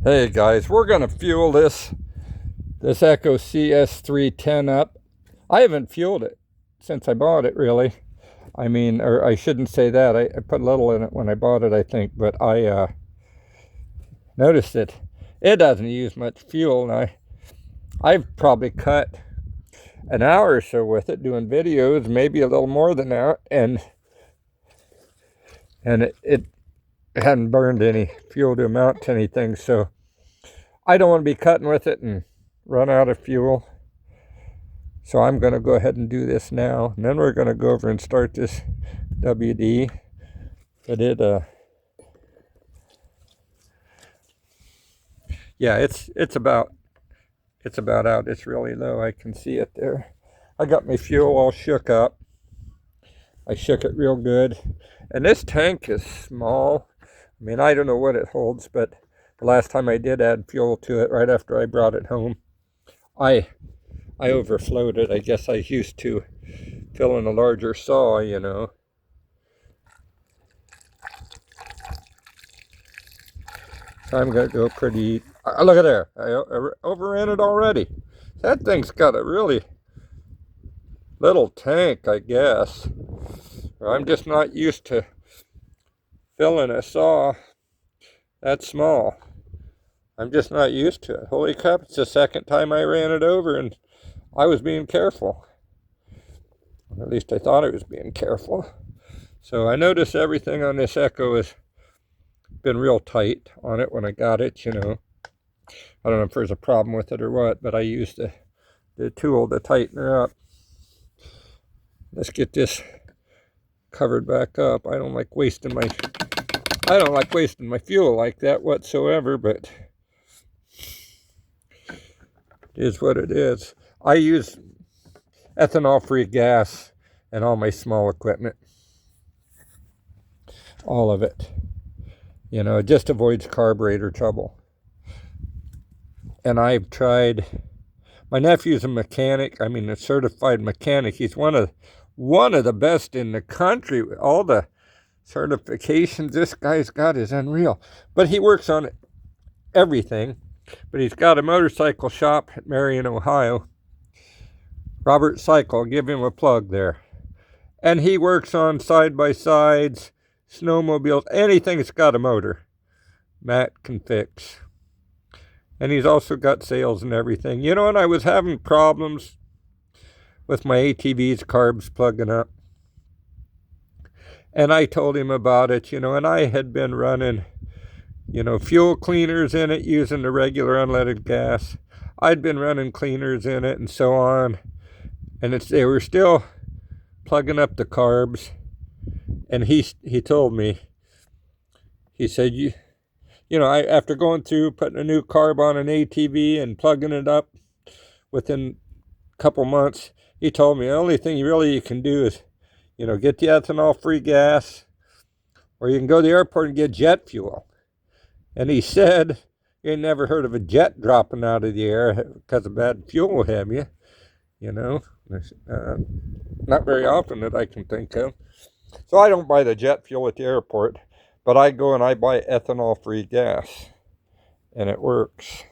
Hey guys, we're gonna fuel this Echo CS310 up. I haven't fueled it since I bought it, really. I mean, or I shouldn't say that. I put a little in it when I bought it, I think, but I noticed that it doesn't use much fuel. And I've probably cut an hour or so with it doing videos, maybe a little more than that, and it hadn't burned any fuel to amount to anything, so I don't want to be cutting with it and run out of fuel. So I'm going to go ahead and do this now. And then we're going to go over and start this WD. But yeah, it's about out. It's really low. I can see it there. I got my fuel all shook up. I shook it real good. And this tank is small. I mean, I don't know what it holds, but the last time I did add fuel to it, right after I brought it home, I overflowed it. I guess I used to fill in a larger saw, you know. So I'm going to go pretty... look at there. I overran it already. That thing's got a really little tank, I guess. I'm just not used to filling a saw that small. I'm just not used to it. Holy crap, it's the second time I ran it over and I was being careful. At least I thought I was being careful. So I noticed everything on this Echo has been real tight on it when I got it, you know. I don't know if there's a problem with it or what, but I used the tool to tighten her up. Let's get this covered back up. I don't like wasting my fuel like that whatsoever, but it is what it is. I use ethanol-free gas in all my small equipment. All of it. You know, it just avoids carburetor trouble. And I've tried... My nephew's a mechanic. I mean, a certified mechanic. He's one of the best in the country. All the certifications this guy's got is unreal. But he works on everything. But he's got a motorcycle shop at Marion, Ohio. Robert Cycle, I'll give him a plug there. And he works on side-by-sides, snowmobiles, anything that's got a motor. Matt can fix. And he's also got sales and everything. You know, and I was having problems with my ATV's carbs plugging up. And I told him about it, you know, and I had been running, you know, fuel cleaners in it using the regular unleaded gas. I'd been running cleaners in it and so on. And they were still plugging up the carbs. And he told me, he said, you know, after going through putting a new carb on an ATV and plugging it up within a couple months, he told me the only thing you can do is, you know, get the ethanol-free gas, or you can go to the airport and get jet fuel. And he said, you ain't never heard of a jet dropping out of the air because of bad fuel, have you? You know, not very often that I can think of. So I don't buy the jet fuel at the airport, but I go and I buy ethanol-free gas, and it works.